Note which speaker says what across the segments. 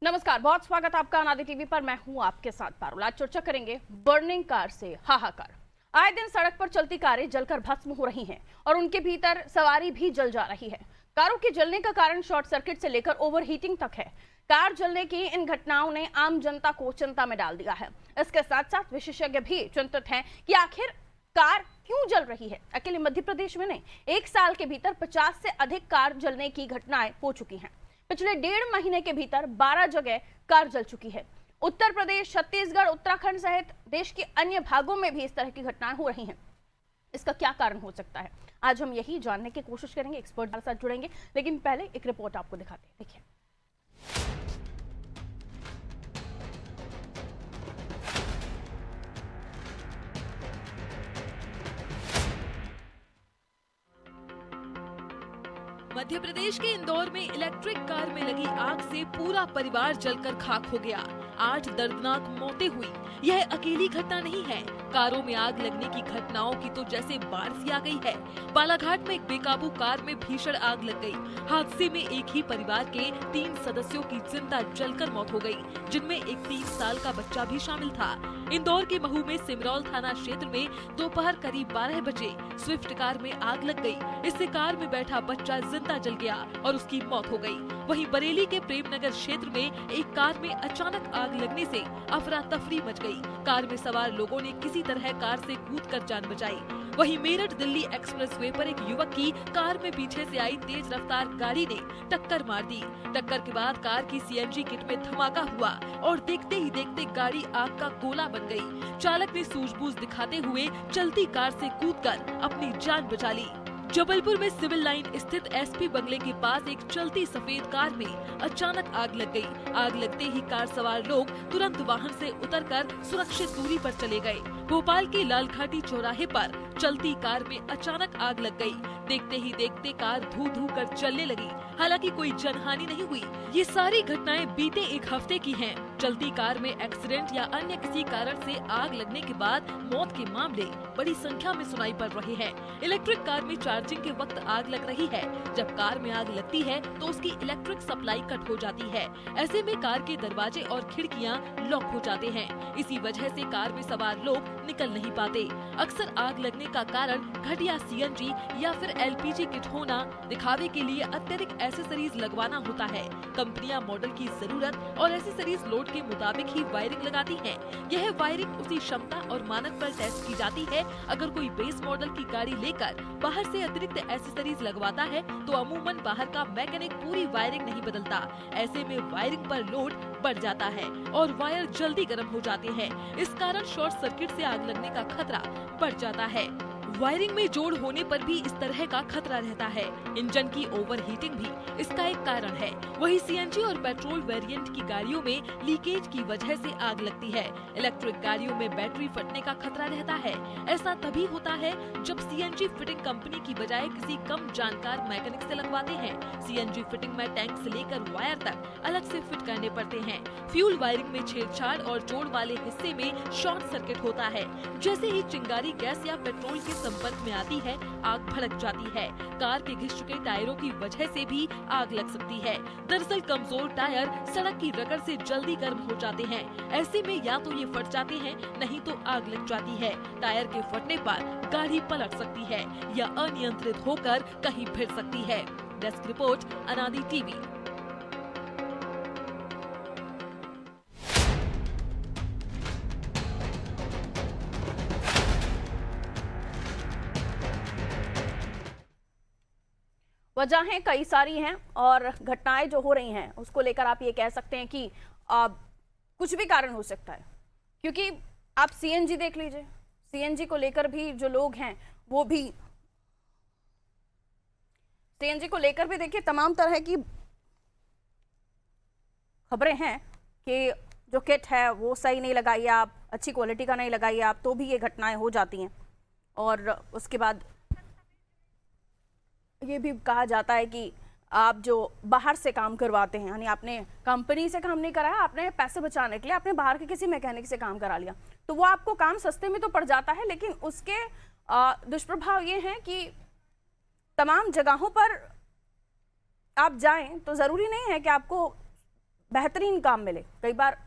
Speaker 1: नमस्कार, बहुत स्वागत आपका अनादि टीवी पर। मैं हूं आपके साथ पारुल। आज चर्चा करेंगे बर्निंग कार से हाहाकार। आए दिन सड़क पर चलती कारें जलकर भस्म हो रही हैं और उनके भीतर सवारी भी जल जा रही है। कारों के जलने का कारण शॉर्ट सर्किट से लेकर ओवरहीटिंग तक है। कार जलने की इन घटनाओं ने आम जनता को चिंता में डाल दिया है। इसके साथ साथ विशेषज्ञ भी चिंतित हैं कि आखिर कार क्यों जल रही है। अकेले मध्य प्रदेश में नहीं, एक साल के भीतर 50 से अधिक कार जलने की घटनाएं हो चुकी हैं। पिछले 1.5 महीने के भीतर 12 जगह कार जल चुकी है। उत्तर प्रदेश, छत्तीसगढ़, उत्तराखंड सहित देश के अन्य भागों में भी इस तरह की घटनाएं हो रही हैं। इसका क्या कारण हो सकता है, आज हम यही जानने की कोशिश करेंगे। एक्सपर्ट हमारे साथ जुड़ेंगे, लेकिन पहले एक रिपोर्ट आपको दिखाते हैं। देखिए,
Speaker 2: मध्य प्रदेश के इंदौर में इलेक्ट्रिक कार में लगी आग से पूरा परिवार जलकर खाक हो गया। 8 दर्दनाक मौतें हुई। यह अकेली घटना नहीं है, कारों में आग लगने की घटनाओं की तो जैसे बाढ़ सी आ गई है। बालाघाट में एक बेकाबू कार में भीषण आग लग गई। हादसे में एक ही परिवार के 3 सदस्यों की जिंदा जलकर मौत हो गई, जिनमें एक 3 साल का बच्चा भी शामिल था। इंदौर के महू में सिमरौल थाना क्षेत्र में दोपहर करीब 12 बजे स्विफ्ट कार में आग लग गई। इससे कार में बैठा बच्चा जिंदा जल गया और उसकी मौत हो गई। वहीं बरेली के प्रेमनगर क्षेत्र में एक कार में अचानक आग लगने से अफरा तफरी मच गई। कार में सवार लोगों ने किसी तरह कार से कूदकर जान बचाई। वहीं मेरठ दिल्ली एक्सप्रेसवे पर एक युवक की कार में पीछे से आई तेज रफ्तार गाड़ी ने टक्कर मार दी। टक्कर के बाद कार की सीएनजी किट में धमाका हुआ और देखते ही देखते गाड़ी आग का गोला बन गई। चालक ने सूझबूझ दिखाते हुए चलती कार से कूदकर अपनी जान बचा ली। जबलपुर में सिविल लाइन स्थित एसपी बंगले के पास एक चलती सफेद कार में अचानक आग लग गई। आग लगते ही कार सवार लोग तुरंत वाहन से उतरकर सुरक्षित दूरी पर चले गए। भोपाल के लालघाटी चौराहे पर चलती कार में अचानक आग लग गई। देखते ही देखते कार धू धू कर जलने लगी। हालांकि कोई जनहानि नहीं हुई। ये सारी घटनाएं बीते एक हफ्ते की हैं। चलती कार में एक्सीडेंट या अन्य किसी कारण से आग लगने के बाद मौत के मामले बड़ी संख्या में सुनाई पड़ रहे हैं। इलेक्ट्रिक कार में चार्जिंग के वक्त आग लग रही है। जब कार में आग लगती है तो उसकी इलेक्ट्रिक सप्लाई कट हो जाती है। ऐसे में कार के दरवाजे और खिड़कियां लॉक हो जाते हैं। इसी वजह से कार में सवार लोग निकल नहीं पाते। अक्सर आग लगने का कारण घटिया सीएनजी या फिर एलपीजी किट होना, दिखावे के लिए अत्यधिक एसेसरीज लगवाना होता है। कंपनियां मॉडल की जरूरत और एसेसरीज लोड के मुताबिक ही वायरिंग लगाती हैं। यह वायरिंग उसी क्षमता और मानक पर टेस्ट की जाती है। अगर कोई बेस मॉडल की गाड़ी लेकर बाहर से अतिरिक्त एसेसरीज लगवाता है तो अमूमन बाहर का मैकेनिक पूरी वायरिंग नहीं बदलता। ऐसे में वायरिंग पर लोड बढ़ जाता है और वायर जल्दी गर्म हो जाते हैं। इस कारण शॉर्ट सर्किट से आग लगने का खतरा बढ़ जाता है। वायरिंग में जोड़ होने पर भी इस तरह का खतरा रहता है। इंजन की ओवरहीटिंग भी इसका एक कारण है। वही सीएनजी और पेट्रोल वेरिएंट की गाड़ियों में लीकेज की वजह से आग लगती है। इलेक्ट्रिक गाड़ियों में बैटरी फटने का खतरा रहता है। ऐसा तभी होता है जब सीएनजी फिटिंग कंपनी की बजाय किसी कम जानकार मैकेनिक से लगवाते हैं। सीएनजी फिटिंग में टैंक से लेकर वायर तक अलग से फिट करने पड़ते हैं। फ्यूल वायरिंग में छेड़छाड़ और जोड़ वाले हिस्से में शॉर्ट सर्किट होता है। जैसे ही चिंगारी गैस या पेट्रोल के संपर्क में आती है, आग भड़क जाती है। कार के घिस चुके टायरों की वजह से भी आग लग सकती है। दरअसल कमजोर टायर सड़क की रगड़ से जल्दी गर्म हो जाते हैं। ऐसे में या तो ये फट जाते हैं, नहीं तो आग लग जाती है। टायर के फटने पर गाड़ी पलट सकती है या अनियंत्रित होकर कहीं फिर सकती है। डेस्क रिपोर्ट, अनादि टीवी।
Speaker 1: वजहें कई सारी हैं और घटनाएं जो हो रही हैं उसको लेकर आप ये कह सकते हैं कि कुछ भी कारण हो सकता है। क्योंकि आप सीएनजी देख लीजिए, सीएनजी को लेकर भी जो लोग हैं वो भी सीएनजी को लेकर भी देखिए तमाम तरह की खबरें हैं कि जो किट है वो सही नहीं लगाई आप, अच्छी क्वालिटी का नहीं लगाई आप, तो भी ये घटनाएं हो जाती हैं। और उसके बाद ये भी कहा जाता है कि आप जो बाहर से काम करवाते हैं, यानी आपने कंपनी से काम नहीं कराया, आपने पैसे बचाने के लिए आपने बाहर के किसी मैकेनिक से काम करा लिया, तो वो आपको काम सस्ते में तो पड़ जाता है, लेकिन उसके दुष्प्रभाव ये हैं कि तमाम जगहों पर आप जाएं तो ज़रूरी नहीं है कि आपको बेहतरीन काम मिले। कई बार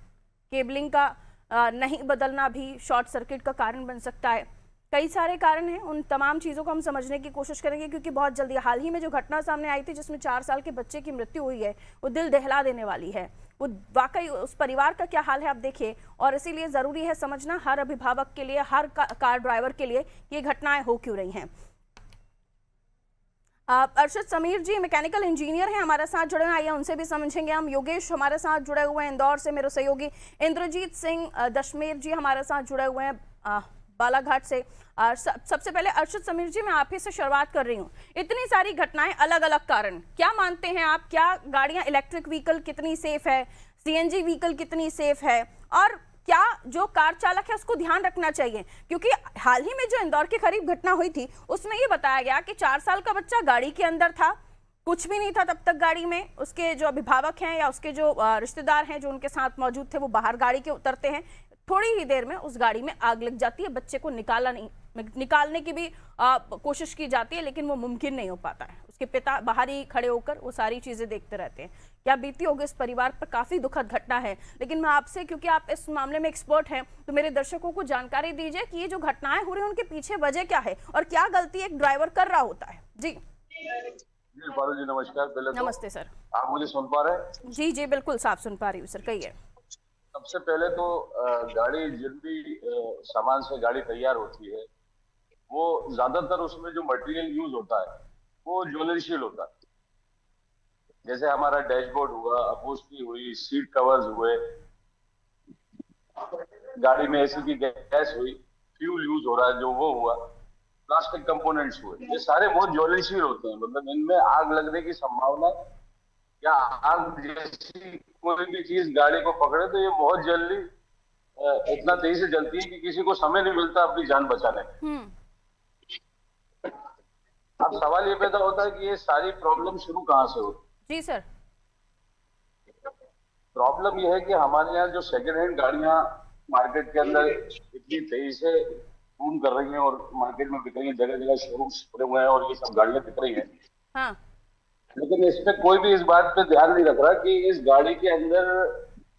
Speaker 1: केबलिंग का नहीं बदलना भी शॉर्ट सर्किट का कारण बन सकता है। कई सारे कारण हैं, उन तमाम चीज़ों को हम समझने की कोशिश करेंगे, क्योंकि बहुत जल्दी हाल ही में जो घटना सामने आई थी जिसमें 4 साल के बच्चे की मृत्यु हुई है, वो दिल दहला देने वाली है। वो वाकई उस परिवार का क्या हाल है आप देखिए, और इसीलिए ज़रूरी है समझना हर अभिभावक के लिए, हर कार ड्राइवर के लिए कि ये घटनाएं हो क्यों रही हैं। अर्शद समीर जी मैकेनिकल इंजीनियर हैं, हमारे साथ जुड़े हुए हैं, आइए उनसे भी समझेंगे हम। योगेश हमारे साथ जुड़े हुए हैं इंदौर से, मेरे सहयोगी इंद्रजीत सिंह दशमेर जी हमारे साथ जुड़े हुए हैं बालाघाट से। सबसे पहले अर्शद समीर जी, मैं आप ही से शुरुआत कर रही हूँ। इतनी सारी घटनाएं, अलग अलग कारण, क्या मानते हैं आप, क्या गाड़ियां इलेक्ट्रिक व्हीकल कितनी सेफ है, सीएनजी व्हीकल कितनी सेफ है, और क्या जो कार चालक है उसको ध्यान रखना चाहिए? क्योंकि हाल ही में जो इंदौर के करीब घटना हुई थी उसमें ये बताया गया कि 4 साल का बच्चा गाड़ी के अंदर था, कुछ भी नहीं था तब तक गाड़ी में, उसके जो अभिभावक हैं या उसके जो रिश्तेदार हैं जो उनके साथ मौजूद थे वो बाहर गाड़ी के उतरते हैं, थोड़ी ही देर में उस गाड़ी में आग लग जाती है। बच्चे को निकालने की भी कोशिश की जाती है, लेकिन वो मुमकिन नहीं हो पाता है। उसके पिता बाहर ही खड़े होकर वो सारी चीजें देखते रहते हैं। क्या बीती होगी इस परिवार पर, काफी दुखद घटना है। लेकिन मैं आपसे, क्योंकि आप इस मामले में एक्सपर्ट हैं, तो मेरे दर्शकों को जानकारी दीजिए कि ये जो घटनाएं हो रही हैं उनके पीछे वजह क्या है और क्या गलती एक ड्राइवर कर रहा होता है। जी
Speaker 3: पारू जी नमस्कार। पहले
Speaker 1: नमस्ते सर।
Speaker 3: आप मुझे सुन पा रहे हैं?
Speaker 1: जी जी बिल्कुल साफ सुन पा रही हूँ सर, कहिए।
Speaker 3: सबसे पहले तो गाड़ी जिन भी सामान से गाड़ी तैयार होती है वो ज्यादातर उसमें जो मटेरियल यूज होता है वो ज्वेलरीशील होता है। जैसे हमारा डैशबोर्ड हुआ, अपहोल्स्ट्री हुई, सीट कवर्स हुए, गाड़ी में एसी की गैस हुई, फ्यूल यूज हो रहा है जो वो हुआ, प्लास्टिक कंपोनेंट्स हुए, ये सारे बहुत ज्वेलरीशील होते हैं। मतलब इनमें आग लगने की संभावना या आग जैसी कोई भी चीज गाड़ी को पकड़े तो ये बहुत जल्दी इतना तेजी से जलती है कि किसी को समय नहीं मिलता अपनी जान बचाने का। अब सवाल ये पैदा होता है कि ये सारी प्रॉब्लम शुरू कहाँ से होती?
Speaker 1: जी सर।
Speaker 3: प्रॉब्लम ये है कि हमारे यहाँ जो सेकेंड हैंड गाड़ियां मार्केट के अंदर इतनी तेजी से बूम कर रही हैं और मार्केट में बिक रही हैं, जगह जगह शोरूम्स खुले हुए हैं और ये सब गाड़ियां बिक रही हैं।
Speaker 1: हाँ।
Speaker 3: लेकिन इस पे कोई भी इस बात पे ध्यान नहीं रख रहा कि इस गाड़ी के अंदर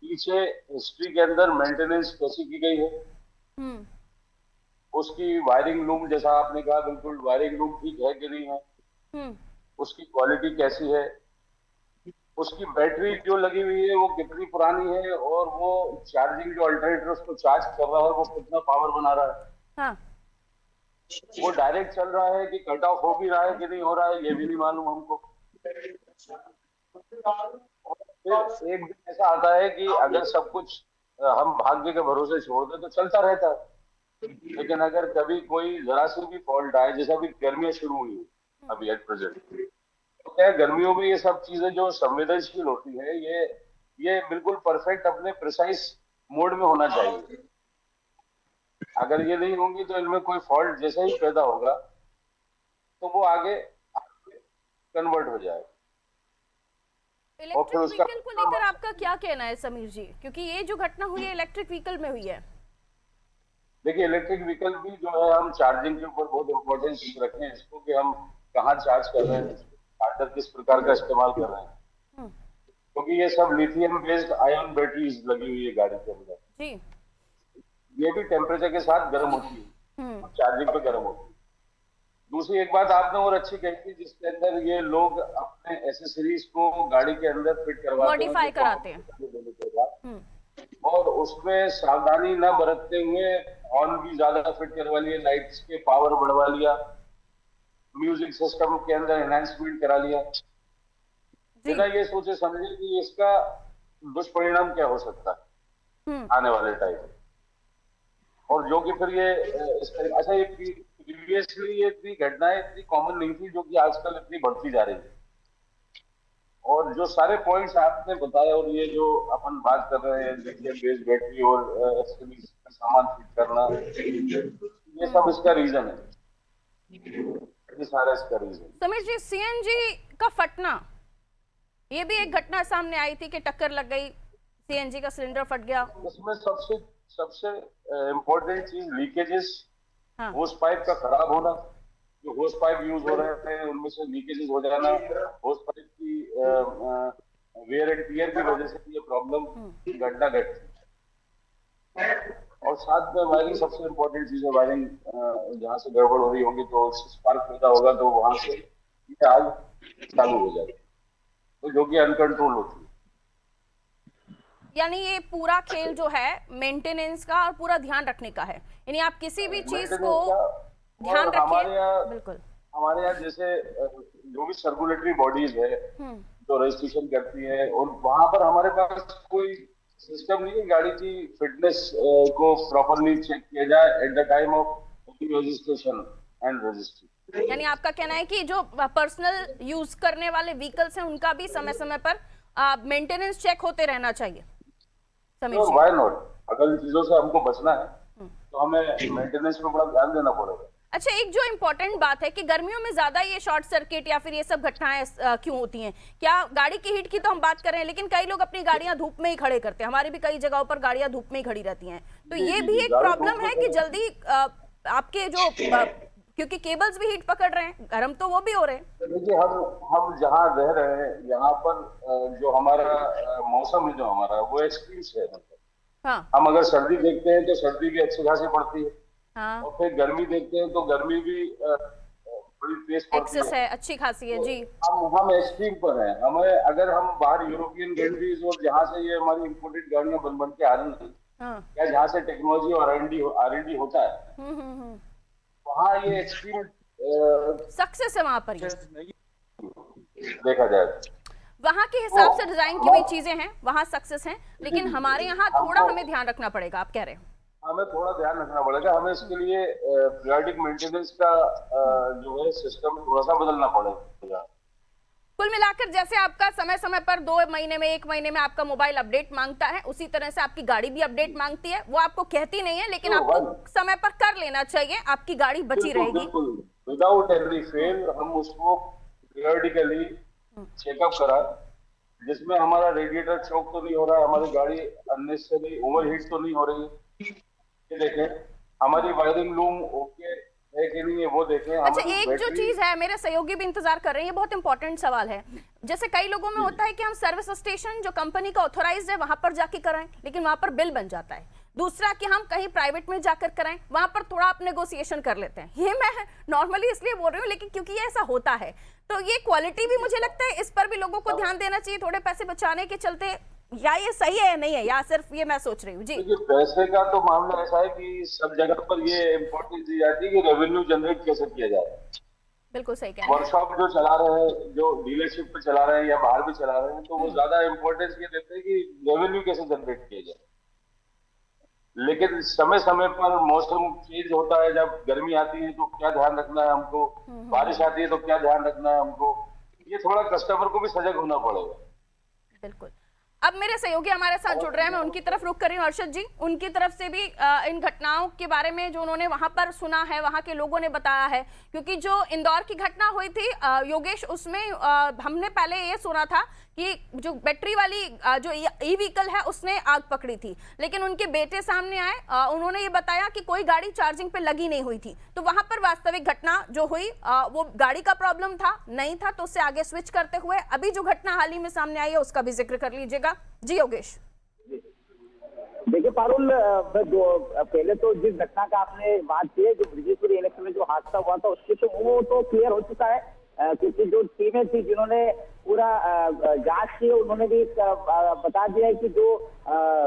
Speaker 3: पीछे हिस्ट्री के अंदर मेंटेनेंस कैसी की गई है, उसकी वायरिंग लूम, जैसा आपने कहा, बिल्कुल वायरिंग लूम ठीक है कि नहीं है, उसकी क्वालिटी कैसी है, उसकी बैटरी जो लगी हुई है वो कितनी पुरानी है, और वो चार्जिंग जो अल्टरनेटर उसको चार्ज कर रहा है वो कितना पावर बना रहा है।
Speaker 1: हाँ।
Speaker 3: वो डायरेक्ट चल रहा है कि कट ऑफ हो भी रहा है कि नहीं हो रहा है ये भी नहीं मालूम हमको। फिर एक दिन ऐसा आता है कि अगर सब कुछ हम भाग्य के भरोसे छोड़ दें तो चलता रहता है, लेकिन अगर कभी कोई जरा सी भी फॉल्ट आए, जैसा अभी गर्मियां शुरू हुई अभी एट प्रेजेंट, तो क्या गर्मियों में ये सब चीजें जो संवेदनशील होती है ये बिल्कुल परफेक्ट अपने प्रिसाइज मोड में होना चाहिए। अगर ये नहीं होंगी तो इनमें कोई फॉल्ट जैसे ही पैदा होगा तो वो आगे कन्वर्ट हो जाएगा।
Speaker 1: इलेक्ट्रिक व्हीकल को लेकर आपका क्या कहना है समीर जी, क्योंकि ये जो घटना हुई है इलेक्ट्रिक व्हीकल में हुई है?
Speaker 3: देखिए, इलेक्ट्रिक व्हीकल भी जो है हम चार्जिंग के ऊपर बहुत इम्पोर्टेंस रखें इसको कि हम कहाँ चार्ज कर रहे हैं, चार्जर किस प्रकार का इस्तेमाल कर रहे हैं, क्योंकि ये सब लिथियम बेस्ड आयन बैटरीज लगी हुई है गाड़ी के अंदर जी। ये भी टेम्परेचर के साथ गर्म होती है, चार्जिंग पे गर्म होती है। दूसरी एक बात आपने और अच्छी कही थी जिसके अंदर ये लोग अपने एसेसरीज को गाड़ी के अंदर फिट करवाते हैं,
Speaker 1: मॉडिफाई कराते हैं,
Speaker 3: और उसमें सावधानी न बरतते हुए हॉर्न भी ज्यादा फिट करवा लिए, लाइट्स के पावर बढ़वा लिया, म्यूजिक सिस्टम के अंदर एनहांसमेंट करा लिया, बिना ये सोचे समझे कि इसका दुष्परिणाम क्या हो सकता है आने वाले टाइम में। और जो कि फिर ये अच्छा, ये प्रीवियसली ये इतनी घटनाएं इतनी कॉमन नहीं थी जो कि आजकल इतनी बढ़ती जा रही है। और जो सारे पॉइंट्स आपने बताए और ये जो अपन बात कर रहे हैं लिथियम बेस्ड बैटरी और सामान फिट करना, ये सब इसका रीजन है, ये सारा इसका रीजन।
Speaker 1: समीर जी, सीएनजी का फटना, ये भी एक घटना सामने आई थी कि टक्कर लग गई, सीएनजी का सिलेंडर फट गया।
Speaker 3: उसमें सबसे इम्पोर्टेंट चीज लीकेजेस, होस पाइप का खराब होना, जो होस पाइप यूज हो रहे थे उनमें से लीकेजेस हो जाना, होस पाइप की वेयर एंड टियर की वजह से ये प्रॉब्लम घटना घटती है। और साथ में वायरिंग सबसे इम्पोर्टेंट चीज है। वायरिंग जहाँ से गड़बड़ हो रही होगी तो स्पार्क पैदा होगा, तो वहां से ये आग चालू हो जाएगी, तो जो कि अनकंट्रोल होती है।
Speaker 1: यानी ये पूरा खेल जो है मेंटेनेंस का और पूरा ध्यान रखने का है, यानी आप किसी भी चीज को ध्यान रखिए। बिल्कुल।
Speaker 3: हमारे यहाँ जैसे जो भी सर्कुलेटरी बॉडीज है जो रजिस्ट्रेशन करती है, और वहां पर हमारे पास कोई सिस्टम नहीं है गाड़ी की फिटनेस को प्रॉपरली चेक किया जाए at the time of registration and registry.
Speaker 1: यानी आपका कहना है कि जो पर्सनल यूज करने वाले व्हीकल्स हैं उनका भी समय समय पर मेंटेनेंस चेक होते रहना चाहिए।
Speaker 3: Why not? अगर इन चीजों से हमको बचना है तो हमें मेंटेनेंस पे बड़ा ध्यान देना पड़ेगा।
Speaker 1: अच्छा, एक जो इम्पोर्टेंट बात है कि गर्मियों में ज्यादा ये शॉर्ट सर्किट या फिर ये सब घटनाएं क्यों होती हैं? क्या गाड़ी की हीट की तो हम बात कर रहे हैं, लेकिन कई लोग अपनी गाड़ियां धूप में ही खड़े करते हैं। हमारी भी कई जगहों पर गाड़ियां धूप में ही खड़ी रहती हैं, तो ये भी एक प्रॉब्लम है कि जल्दी आपके जो क्योंकि केबल्स भी हीट पकड़ रहे हैं, गर्म तो वो भी हो रहे हैं।
Speaker 3: देखिए, हम जहाँ रह रहे हैं यहाँ पर जो हमारा मौसम है, जो हमारा वो एक्सट्रीम्स है।
Speaker 1: हाँ।
Speaker 3: हम अगर सर्दी देखते हैं तो सर्दी भी अच्छी खासी पड़ती है।
Speaker 1: हाँ।
Speaker 3: और फिर गर्मी देखते हैं तो गर्मी भी बड़ी तेज पड़ती
Speaker 1: है, अच्छी खासी है जी।
Speaker 3: हम एक्सट्रीम पर हैं। हमें अगर हम बाहर यूरोपियन कंट्रीज और जहाँ से ये हमारी इम्पोर्टेड गाड़ियां बन के आ रही हैं, या जहाँ से टेक्नोलॉजी और R&D होता है, वहाँ ये एक्सट्रीम
Speaker 1: सक्सेस है वहां पर
Speaker 3: देखा जाए।
Speaker 1: वहां के हिसाब से डिजाइन की भी चीजें हैं, वहां सक्सेस हैं, लेकिन हमारे यहाँ थोड़ा हमें ध्यान रखना पड़ेगा। आप कह रहे हैं
Speaker 3: हमें थोड़ा ध्यान रखना पड़ेगा। हमें इसके लिए पीरियडिक मेंटेनेंस का जो है सिस्टम थोड़ा सा बदलना पड़ेगा।
Speaker 1: कुल मिलाकर जैसे आपका समय समय पर 2 महीने में 1 महीने में आपका मोबाइल अपडेट मांगता है, उसी तरह से आपकी गाड़ी भी अपडेट मांगती है। वो आपको कहती नहीं है, लेकिन आपको समय पर कर लेना चाहिए, आपकी गाड़ी बची रहेगी।
Speaker 3: विदाउट एनी फेल हम उसको पीरियडिकली चेकअप करा, जिसमें हमारा रेडिएटर चौक तो नहीं हो रहा है, हमारी गाड़ी अननेसेसरी ओवरहीट तो नहीं हो रही है, ये देखें। हमारी वायरिंग लूम ओके है कि नहीं है वो देखें।
Speaker 1: अच्छा, एक जो चीज है, मेरे सहयोगी भी इंतजार कर रहे हैं, ये बहुत इंपॉर्टेंट सवाल है। जैसे कई लोगों में होता है कि हम सर्विस स्टेशन जो कंपनी का ऑथोराइज्ड है वहां पर जाके कराएं, लेकिन वहां पर बिल बन जाता है। दूसरा कि हम कहीं प्राइवेट में जाकर कराएं, वहां पर थोड़ा आप नेगोशिएशन कर लेते हैं। ये मैं नॉर्मली इसलिए बोल रही हूँ, लेकिन क्योंकि ये ऐसा होता है, तो ये क्वालिटी भी मुझे लगता है इस पर भी लोगों को ध्यान देना चाहिए, थोड़े पैसे बचाने के चलते। या ये सही है या नहीं है, या सिर्फ ये मैं सोच रही हूँ जी?
Speaker 3: पैसे का तो मामला ऐसा है कि सब जगह पर ये इम्पोर्टेंस दी जाती है कि रेवेन्यू जनरेट कैसे किया जाए।
Speaker 1: बिल्कुल सही कह रहे हैं।
Speaker 3: वर्कशॉप जो चला रहे हैं, जो डीलरशिप पे चला रहे हैं या बाहर भी चला रहे हैं, तो वो ज्यादा इम्पोर्टेंस ये देते हैं कि रेवेन्यू कैसे जनरेट किया जाए। लेकिन समय समय पर मौसम चेंज होता है, जब गर्मी आती है तो क्या ध्यान रखना है हमको, बारिश आती है तो क्या ध्यान रखना है हमको, ये थोड़ा कस्टमर को भी सजग होना पड़ेगा।
Speaker 1: बिल्कुल। अब मेरे सहयोगी हमारे साथ जुड़ रहे हैं, मैं उनकी तरफ रुख कर रही हूँ। अर्शद जी, उनकी तरफ से भी इन घटनाओं के बारे में जो उन्होंने वहां पर सुना है, वहां के लोगों ने बताया है, क्योंकि जो इंदौर की घटना हुई थी योगेश, उसमें हमने पहले ये सुना था कि जो बैटरी वाली जो ई व्हीकल है उसने आग पकड़ी थी, लेकिन उनके बेटे सामने आए, उन्होंने ये बताया कि कोई गाड़ी चार्जिंग पे लगी नहीं हुई थी। तो वहां पर वास्तविक घटना जो हुई वो गाड़ी का प्रॉब्लम था, नहीं था, तो उससे आगे स्विच करते हुए अभी जो घटना हाल ही में सामने आई है उसका भी जिक्र कर लीजिएगा जी योगेश।
Speaker 4: देखिए पारुल, पहले तो जिस घटना का आपने बात की है, जो ब्रिजेश्वरी इलेक्शन में जो हादसा हुआ था उसके तो वो तो क्लियर हो चुका है, क्योंकि जो टीमें थी जिन्होंने पूरा जांच की, उन्होंने भी बता दिया है कि जो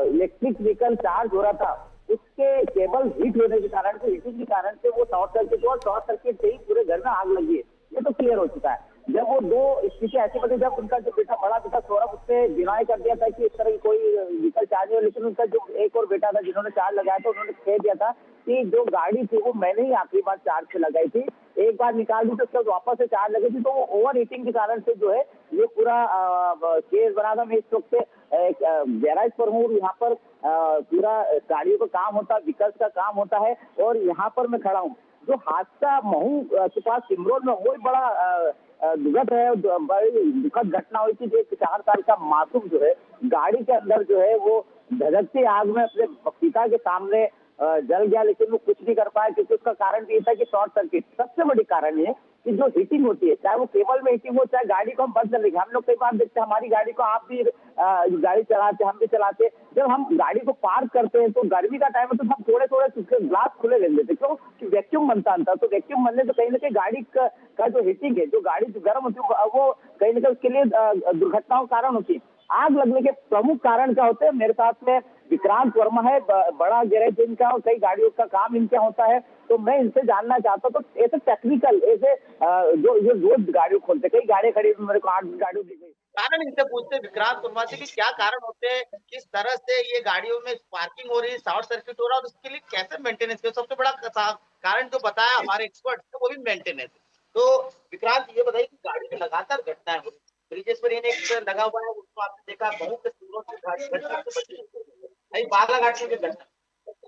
Speaker 4: इलेक्ट्रिक व्हीकल चार्ज हो रहा था उसके केबल हीट होने के कारण से, हीटिंग के कारण से वो शॉर्ट सर्किट हुआ, शॉर्ट सर्किट से ही पूरे घर में आग लगी है। ये तो क्लियर हो चुका है। जब वो दो स्थिति ऐसी बनी, जब उनका जो बेटा, बड़ा बेटा सौरभ, उसने डिनाई कर दिया था कि इस तरह की कोई व्हीकल चार्ज नहीं, लेकिन उनका जो एक और बेटा था जिन्होंने चार्ज लगाया था, उन्होंने कह दिया था कि जो गाड़ी थी वो मैंने ही आखिरी बार चार्ज पे लगाई थी, एक बार निकाल दी तो उसका वापस से चार्ज लगी थी, तो वो ओवर हीटिंग के कारण से जो है ये पूरा केस बना था। मैं इस वक्त गैराज पर हूँ, यहाँ पर पूरा गाड़ियों का काम होता है, व्हीकल्स का काम होता है, और यहाँ पर मैं खड़ा हूँ। जो हादसा महू के पास सिमरोड में, वो बड़ा दुखद है, बड़ी दुखद घटना हुई थी। जो 4 साल का मासूम जो है गाड़ी के अंदर जो है वो धधकती आग में अपने पिता के सामने जल गया, लेकिन वो कुछ नहीं कर पाया, क्योंकि उसका कारण भी था कि शॉर्ट सर्किट। सबसे बड़ी कारण ये कि जो हीटिंग होती है, चाहे वो केबल में हीटिंग हो, चाहे गाड़ी को हम बंद कर लेंगे। हम लोग कई बार देखते हैं, हमारी गाड़ी को आप भी गाड़ी चलाते, हम भी चलाते हैं, जब हम गाड़ी को पार्क करते हैं तो गर्मी का टाइम है तो हम थोड़े थोड़े ग्लास खुले रख देते, क्यों कि वैक्यूम बनता था। तो वैक्यूम बनने से कहीं ना कहीं गाड़ी का जो हीटिंग है, जो गाड़ी जो गर्म होती है, वो कहीं ना कहीं उसके लिए दुर्घटनाओं का कारण होती है। आग लगने के प्रमुख कारण क्या होते हैं? मेरे साथ में विक्रांत वर्मा है, बड़ा गैरेज इनका और कई गाड़ियों का काम इनका होता है। तो मैं इनसे जानना चाहता हूँ, तो ऐसे टेक्निकल ऐसे जो रोज गाड़ियों खोलते, कई गाड़ी खड़ी, मेरे को 8 गाड़ियों दिख गई।
Speaker 5: कारण इनसे पूछते हैं विक्रांत वर्मा से कि क्या कारण होते हैं, किस तरह से ये गाड़ियों में स्पार्किंग हो रही है, शॉर्ट सर्किट हो रहा है और उसके लिए कैसे मेंटेनेंस है। सबसे बड़ा कारण जो बताया हमारे एक्सपर्ट है वो भी मेंटेनेंस। तो विक्रांत ये बताइए कि गाड़ी में लगातार घटनाएं हो रही है, ब्रिजेश पर एक लगा हुआ है, उसको आपने देखा बहुत से सूरों से घटना, बालाघाट में घटना,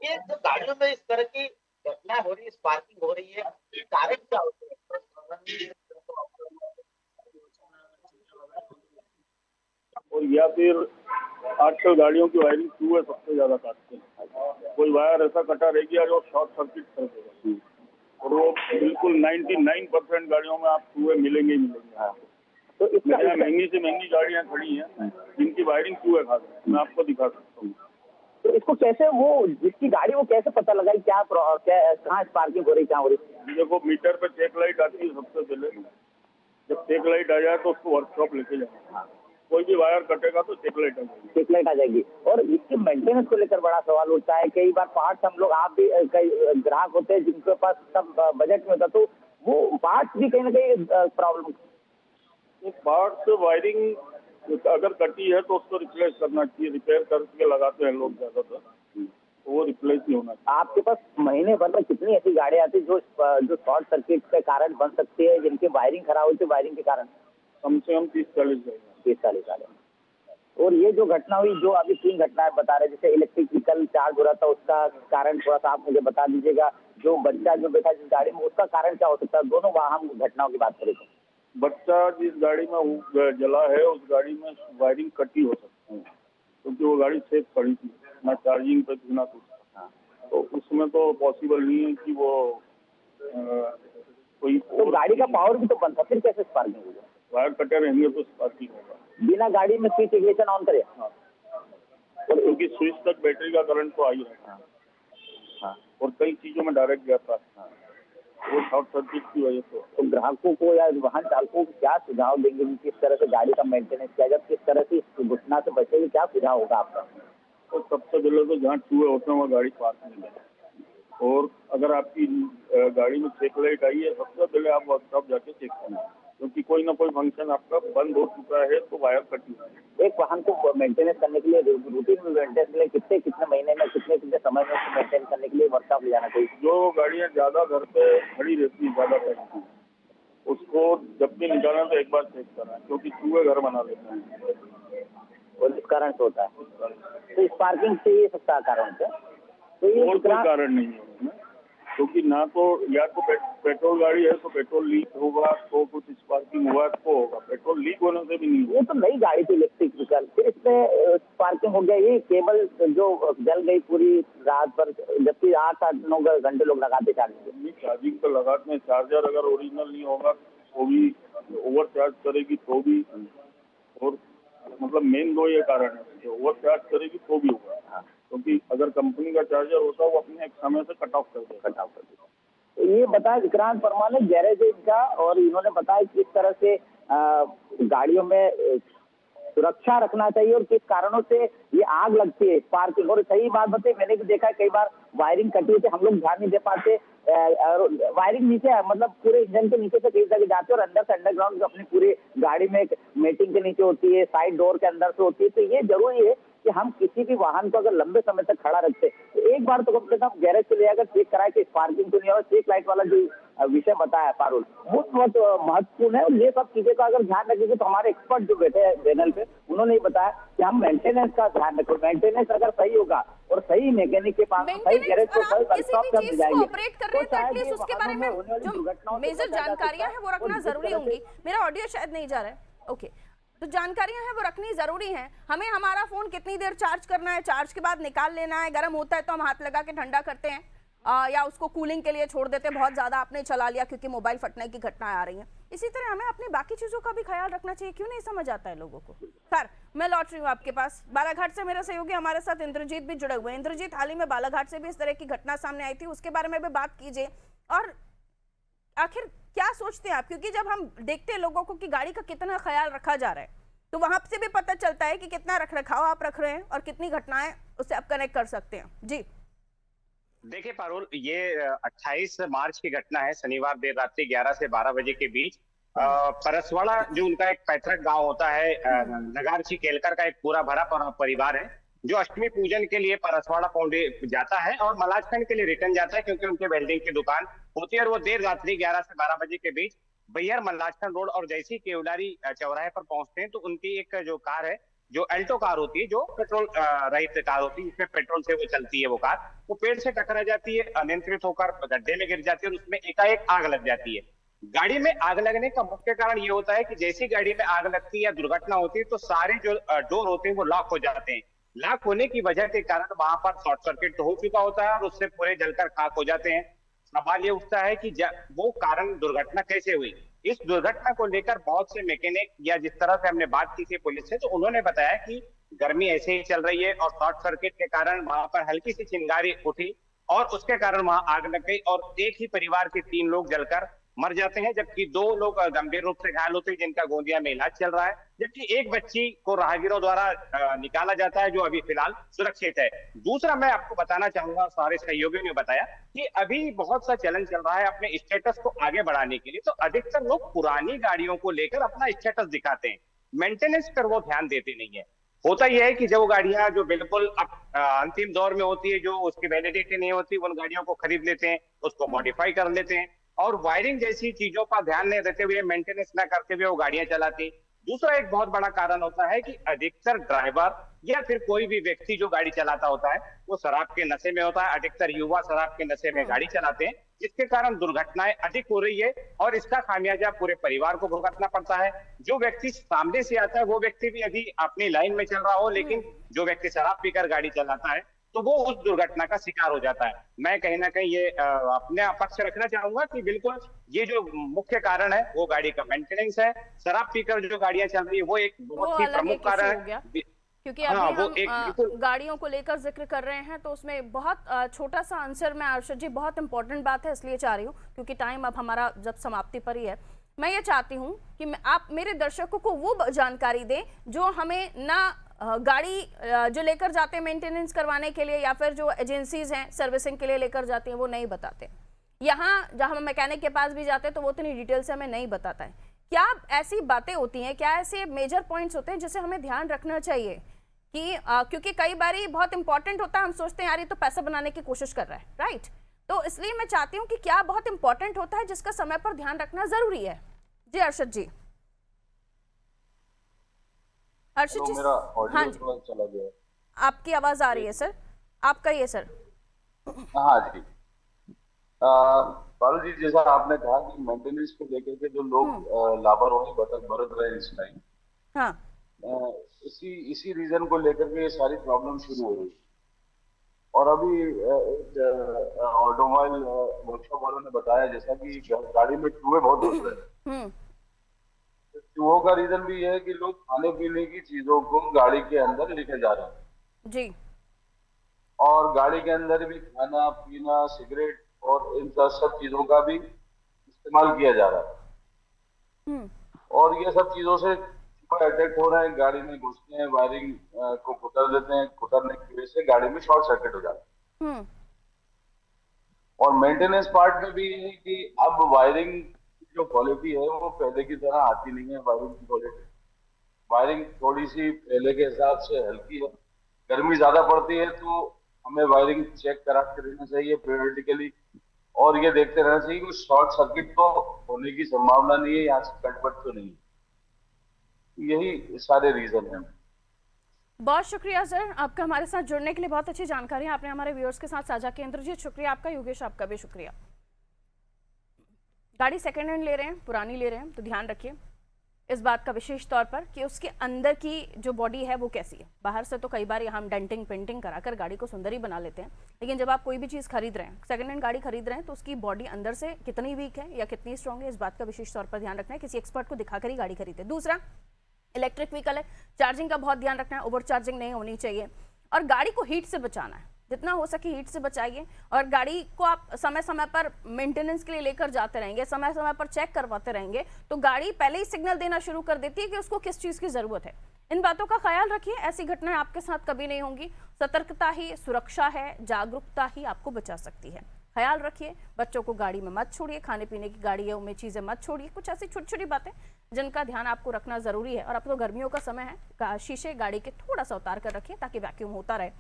Speaker 5: ये जो गाड़ियों में इस तरह की घटनाएं हो रही है, स्पार्किंग हो रही है, कारण क्या होते हैं?
Speaker 6: और या फिर आजकल गाड़ियों की वायरिंग चूहे सबसे ज्यादा काटते हैं। कोई वायर ऐसा कटा रह गया जो शॉर्ट सर्किट कर देगा, और वो बिल्कुल 99% गाड़ियों में आप चूहे मिलेंगे ही मिलेंगे।
Speaker 4: तो इसका
Speaker 6: महंगी से महंगी गाड़ियां खड़ी हैं जिनकी वायरिंग चूहे खाते हैं, मैं आपको दिखा सकता हूँ।
Speaker 4: तो इसको कैसे, वो जिसकी गाड़ी, वो कैसे पता लगा क्या कहाँ स्पार्किंग हो रही, क्या हो रही?
Speaker 6: देखो, मीटर पे चेक लाइट आती है सबसे पहले। जब चेक लाइट आ जाए तो उसको वर्कशॉप लेके जाना। कोई भी वायर कटेगा तो चेक लाइट आ जाएगी।
Speaker 4: चेक लाइट आ जाएगी। और इसके मेंटेनेंस को लेकर बड़ा सवाल उठता है। कई बार पार्ट्स हम लोग, आप भी, कई ग्राहक होते हैं जिनके पास सब बजट में होता, तो वो पार्ट्स भी कहीं ना कहीं प्रॉब्लम।
Speaker 6: पार्ट्स वायरिंग अगर कटी है तो उसको रिप्लेस करना चाहिए। रिपेयर करके लगाते हैं लोग ज्यादातर, तो वो रिप्लेस ही होना चाहिए।
Speaker 4: आपके पास महीने भर में कितनी ऐसी गाड़ियां आती है जो शॉर्ट सर्किट के कारण बन सकती है, जिनकी वायरिंग खराब होती है, वायरिंग के कारण?
Speaker 6: कम से कम 30-40
Speaker 4: गाड़ियां। और ये जो घटना हुई, जो अभी 3 घटनाएं बता रहे, जैसे इलेक्ट्रिक व्हीकल चार्ज हो रहा था, उसका कारण थोड़ा सा आप मुझे बता दीजिएगा। जो बच्चा जो बैठा जिस गाड़ी में, उसका कारण क्या हो सकता है? दोनों वाहन घटनाओं की बात करें तो
Speaker 6: बच्चा जिस गाड़ी में जला है उस गाड़ी में वायरिंग कटी हो सकती है, क्योंकि वो गाड़ी सेफ खड़ी थी, ना चार्जिंग पे थी ना कुछ। तो उसमें तो पॉसिबल नहीं है कि वो कोई।
Speaker 4: तो गाड़ी का पावर भी तो बंद था, फिर कैसे स्पार्किंग होगा?
Speaker 6: वायर कटे रहेंगे तो स्पार्किंग होगा।
Speaker 4: बिना गाड़ी में स्विच इग्निशन ऑन करे?
Speaker 6: हाँ, क्योंकि स्विच तक बैटरी का करंट तो आ ही रहा है। हाँ, और कई चीजों में डायरेक्ट जाता है, वो शॉर्ट सर्किट की वजह से।
Speaker 4: तो ग्राहकों को या वाहन चालकों को क्या सुझाव देंगे कि किस तरह से गाड़ी का मेंटेनेंस किया जाए, किस तरह से इस घटना से बचेगी, क्या सुझाव होगा आपका?
Speaker 6: तो सबसे पहले तो जहाँ चूहे होते हैं वहाँ गाड़ी पार्क नहीं करें। और अगर आपकी गाड़ी में चेक लाइट आई है, सबसे पहले आप वर्कशॉप जाके चेक करना, क्योंकि कोई ना कोई फंक्शन आपका बंद हो चुका है तो वायर कटी है।
Speaker 4: एक वाहन को मेंटेनेंस करने के लिए, रूटीन में मेंटेनेंस के लिए कितने महीने में, कितने समय में उसको मेंटेन करने के लिए वर्कशॉप ले जाना चाहिए?
Speaker 6: जो गाड़ियाँ ज्यादा घर पे खड़ी रहती है, ज्यादा टाइम, उसको जब भी निकालना तो एक बार चेक करना, क्योंकि चूहे घर बना लेते हैं
Speaker 4: और इस कारण से होता है। तो स्पार्किंग से ये सबका कारण है, तो ये
Speaker 6: और कोई कारण नहीं है, क्योंकि ना तो या तो पेट्रोल गाड़ी है तो पेट्रोल लीक होगा तो कुछ स्पार्किंग हुआ तो होगा, पेट्रोल लीक होने से भी नहीं होगा।
Speaker 4: ये तो नई गाड़ी थी इलेक्ट्रिक व्हीकल, फिर इसमें स्पार्किंग हो गया। ये केबल जो जल गई पूरी रात भर, जबकि 8-9 घंटे लोग लगाते चार्जिंग।
Speaker 6: चार्जिंग तो लगाते हैं, चार्जर अगर ओरिजिनल नहीं होगा तो भी ओवर चार्ज करेगी तो भी, और मतलब मेन 2 ये कारण है, ओवर चार्ज करेगी तो भी होगा। क्योंकि अगर कंपनी का चार्जर होता है वो अपने एक समय से कट ऑफ कर देगा।
Speaker 4: तो ये बताया विक्रांत वर्मा ने, गैरेज इनका, और इन्होंने बताया किस तरह से गाड़ियों में सुरक्षा रखना चाहिए और किस कारणों से ये आग लगती है स्पार्किंग। और सही बात बताई, मैंने भी देखा है कई बार वायरिंग कटी होती है, हम लोग ध्यान नहीं दे पाते, वायरिंग नीचे मतलब पूरे इंजन के नीचे से कई जगह जाते हैं और अंदर से अंडरग्राउंड अपनी पूरी गाड़ी में मेटिंग के नीचे होती है, साइड डोर के अंदर से होती है। तो ये जरूरी है कि हम किसी भी वाहन को अगर लंबे समय तक खड़ा रखते तो एक बार तो कम से कम गैरेज से ले जाकर चेक कराए कि स्पार्किंग तो नहीं हो। चेक लाइट वाला जो विषय बताया पारुल, वो बहुत महत्वपूर्ण है। और ये सब चीजें का अगर ध्यान रखेंगे तो हमारे एक्सपर्ट जो बैठे हैं पैनल पे, उन्होंने बताया कि हम मेंटेनेंस का ध्यान रखें। मेंटेनेंस अगर सही होगा और सही मैकेनिक के पास सही गैरेज को सही वर्कशॉप कर दी जाएगी,
Speaker 1: ऑपरेट कर रहे हैं तो एटलीस्ट उसके बारे में जो मेजर जानकारियां हैं वो रखना जरूरी होंगी। मेरा ऑडियो शायद नहीं जा रहा है, ओके। तो जानकारियां हैं वो रखनी जरूरी है। हमें हमारा फोन कितनी देर चार्ज करना है, चार्ज के बाद निकाल लेना है, गर्म होता है तो हम हाथ लगा के ठंडा करते हैं, या उसको कूलिंग के लिए छोड़ देते, बहुत ज़्यादा आपने चला लिया क्योंकि मोबाइल फटने की घटनाएं आ रही हैं। इसी तरह हमें अपनी बाकी चीज़ों का भी ख्याल रखना चाहिए, क्यों नहीं समझ आता है लोगों को। खैर, मैं लौट रही हूँ आपके पास। बालाघाट से मेरे सहयोगी हमारे साथ इंद्रजीत भी जुड़े हुए हैं। इंद्रजीत, हाल ही में बालाघाट से भी इस तरह की घटना सामने आई थी, उसके बारे में भी बात कीजिए। और आखिर क्या सोचते हैं आप, क्योंकि जब हम देखते हैं लोगों को कि गाड़ी का कितना ख्याल रखा जा रहा है, तो वहां से भी पता चलता है कि कितना रख रखाव आप रख रहे हैं और कितनी घटनाएं उससे आप कनेक्ट कर सकते हैं। जी
Speaker 7: देखिए पारुल, ये 28 मार्च की घटना है। शनिवार देर रात्रि 11 से 12 बजे के बीच परसवाड़ा, जो उनका एक पैतृक गांव होता है, नगारची केलकर का एक पूरा भरा परिवार है जो अष्टमी पूजन के लिए परसवाड़ा पौंडे जाता है और मलाजखंड के लिए रिटर्न जाता है, क्योंकि उनके वेल्डिंग की दुकान होती है। और वो देर रात्रि 11 से 12 बजे के बीच बैहर मलाजखंड रोड और जैसी केवलारी चौराहे पर पहुंचते हैं तो उनकी एक जो कार है, जो अल्टो कार होती है, जो पेट्रोल रहित कार होती है, जिसमें पेट्रोल से वो चलती है, वो कार वो पेड़ से टकरा जाती है, अनियंत्रित होकर गड्ढे में गिर जाती है और उसमें एकाएक आग लग जाती है। गाड़ी में आग लगने का मुख्य कारण ये होता है कि जैसी गाड़ी में आग लगती है या दुर्घटना होती है तो सारे जो डोर होते हैं वो लॉक हो जाते हैं। लॉक होने की वजह के कारण वहां पर शॉर्ट सर्किट तो हो चुका होता है और उससे पूरे जलकर खाक हो जाते हैं। सवाल ये उठता है कि वो कारण दुर्घटना कैसे हुई। इस दुर्घटना को लेकर बहुत से मैकेनिक या जिस तरह से हमने बात की थी पुलिस से, तो उन्होंने बताया कि गर्मी ऐसे ही चल रही है और शॉर्ट सर्किट के कारण वहां पर हल्की सी चिंगारी उठी और उसके कारण वहां आग लग गई और एक ही परिवार के 3 लोग जलकर मर जाते हैं, जबकि 2 लोग गंभीर रूप से घायल होते हैं जिनका गोंदिया में इलाज चल रहा है, जबकि एक बच्ची को राहगीरों द्वारा निकाला जाता है जो अभी फिलहाल सुरक्षित है। दूसरा मैं आपको बताना चाहूंगा, सारे सहयोगियों ने बताया कि अभी बहुत सा चलन चल रहा है अपने स्टेटस को आगे बढ़ाने के लिए, तो अधिकतर लोग पुरानी गाड़ियों को लेकर अपना स्टेटस दिखाते हैं, मेंटेनेंस पर वो ध्यान देते नहीं है। होता यह है कि जो गाड़ियां जो बिल्कुल अंतिम दौर में होती है, जो उसकी वैलिडिटी नहीं होती, उन गाड़ियों को खरीद लेते हैं, उसको मॉडिफाई कर लेते हैं और वायरिंग जैसी चीजों पर ध्यान नहीं देते हुए, मेंटेनेंस ना करते हुए वो गाड़ियां चलाती। दूसरा एक बहुत बड़ा कारण होता है कि अधिकतर ड्राइवर या फिर कोई भी व्यक्ति जो गाड़ी चलाता होता है वो शराब के नशे में होता है। अधिकतर युवा शराब के नशे में गाड़ी चलाते हैं, जिसके कारण दुर्घटनाएं अधिक हो रही है और इसका खामियाजा पूरे परिवार को भुगतना पड़ता है। जो व्यक्ति सामने से आता है वो व्यक्ति भी यदि अपनी लाइन में चल रहा हो, लेकिन जो व्यक्ति शराब पीकर गाड़ी चलाता है तो वो उस दुर्घटना का शिकार हो जाता है। मैं कहीं ना कहीं ये अपने पक्ष रखना चाहूंगा कि बिल्कुल ये जो मुख्य कारण है वो गाड़ी का मेंटेनेंस है। शराब पीकर जो गाड़ियां चल रही है वो एक बहुत ही प्रमुख कारण है,
Speaker 1: क्योंकि अभी हम गाड़ियों को लेकर जिक्र कर रहे हैं तो उसमें बहुत छोटा सा आंसर मैं अर्शद जी, बहुत इंपॉर्टेंट बात है इसलिए चाह रही हूँ क्योंकि टाइम अब हमारा जब समाप्ति पर ही है। मैं ये चाहती हूँ कि आप मेरे दर्शकों को वो जानकारी दें जो हमें ना गाड़ी जो लेकर जाते हैं मेंटेनेंस करवाने के लिए या फिर जो एजेंसीज हैं सर्विसिंग के लिए लेकर जाती हैं वो नहीं बताते। यहाँ जहाँ हम मैकेनिक के पास भी जाते हैं तो वो इतनी डिटेल से हमें नहीं बताता है। क्या ऐसी बातें होती हैं, क्या ऐसे मेजर पॉइंट्स होते हैं जिसे हमें ध्यान रखना चाहिए कि क्योंकि कई बार बहुत इंपॉर्टेंट होता है, हम सोचते हैं यार ये तो पैसा बनाने की कोशिश कर रहा है, राइट? तो इसलिए मैं चाहती हूँ कि क्या बहुत इंपॉर्टेंट होता है जिसका समय पर ध्यान रखना जरूरी है। जी अर्शद जी। अर्शद जी, हाँ जी,
Speaker 3: चला गया,
Speaker 1: आपकी आवाज आ रही है सर, आप कहिए सर।
Speaker 3: हाँ जी, पारुल जी, जैसा आपने कहा कि मेंटेनेंस को लेकर के जो लोग लापरवाही बरत रहे हैं इस टाइम,
Speaker 1: हाँ,
Speaker 3: इसी रीजन को लेकर के ये सारी प्रॉब्लम शुरू हो रही है। और अभी एक ऑटोमोबाइल वर्कशॉप वालों ने बताया जैसा कि गाड़ी में चूहे बहुत घुस रहे हैं। चूहों का रीजन भी यह है कि लोग खाने पीने की चीजों को गाड़ी के अंदर लेके जा रहे हैं
Speaker 1: जी,
Speaker 3: और गाड़ी के अंदर भी खाना पीना, सिगरेट और इन सब चीजों का भी इस्तेमाल किया जा रहा है। और ये सब चीजों से अटैक हो रहे हैं, गाड़ी में घुसते हैं, वायरिंग को कुतर देते हैं, कुतरने की वजह से गाड़ी में शॉर्ट सर्किट हो जाता है। और मेंटेनेंस पार्ट में भी ये है कि अब वायरिंग जो क्वालिटी है वो पहले की तरह आती नहीं है। वायरिंग की क्वालिटी, वायरिंग थोड़ी सी पहले के हिसाब से हल्की है। गर्मी ज्यादा पड़ती है तो हमें वायरिंग चेक करा के रहना चाहिए पीरियडिकली और ये देखते रहना चाहिए कि शॉर्ट सर्किट तो होने की संभावना नहीं है, यहाँ से कटपट तो नहीं। यही सारे रीजन हैं।
Speaker 1: बहुत शुक्रिया सर आपका हमारे साथ जुड़ने के लिए, बहुत अच्छी जानकारी आपने हमारे व्यूअर्स के साथ साझा की। इंद्रजीत शुक्रिया आपका, योगेश आपका भी शुक्रिया। गाड़ी सेकेंड हैंड ले रहे हैं, पुरानी ले रहे हैं तो ध्यान रखिए, इस बात का विशेष तौर पर कि उसके अंदर की जो बॉडी है वो कैसी है। बाहर से तो कई बार हम डेंटिंग पेंटिंग कराकर गाड़ी को सुंदर ही बना लेते हैं, लेकिन जब आप कोई भी चीज़ खरीद रहे हैं, सेकंड हैंड गाड़ी खरीद रहे हैं, तो उसकी बॉडी अंदर से कितनी वीक है या कितनी स्ट्रांग है, इस बात का विशेष तौर पर ध्यान रखना है। किसी एक्सपर्ट को दिखाकर ही गाड़ी खरीदे। दूसरा, इलेक्ट्रिक व्हीकल है, चार्जिंग का बहुत ध्यान रखना है, ओवर चार्जिंग नहीं होनी चाहिए, और गाड़ी को हीट से बचाना है, जितना हो सके हीट से बचाइए। और गाड़ी को आप समय समय पर मेंटेनेंस के लिए लेकर जाते रहेंगे, समय समय पर चेक करवाते रहेंगे, तो गाड़ी पहले ही सिग्नल देना शुरू कर देती है कि उसको किस चीज़ की ज़रूरत है। इन बातों का ख्याल रखिए, ऐसी घटनाएं आपके साथ कभी नहीं होंगी। सतर्कता ही सुरक्षा है, जागरूकता ही आपको बचा सकती है। ख्याल रखिए, बच्चों को गाड़ी में मत छोड़िए, खाने पीने की गाड़ियों में चीज़ें मत छोड़िए। कुछ ऐसी छोटी छोटी बातें जिनका ध्यान आपको रखना ज़रूरी है। और अब तो गर्मियों का समय है, शीशे गाड़ी के थोड़ा सा उतार कर रखिए ताकि वैक्यूम होता रहे।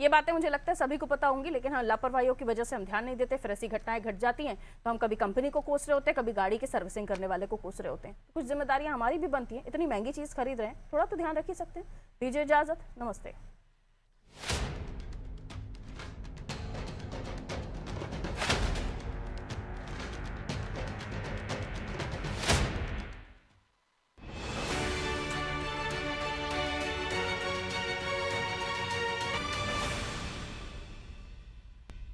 Speaker 1: ये बातें मुझे लगता है सभी को पता होंगी, लेकिन हाँ, लापरवाहियों की वजह से हम ध्यान नहीं देते, फिर ऐसी घटनाएं घट जाती हैं तो हम कभी कंपनी को कोस रहे होते हैं, कभी गाड़ी की सर्विसिंग करने वाले को कोस रहे होते हैं। कुछ जिम्मेदारियां हमारी भी बनती हैं, इतनी महंगी चीज़ खरीद रहे हैं, थोड़ा तो ध्यान रख ही सकते हैं। दीजिए इजाज़त, नमस्ते।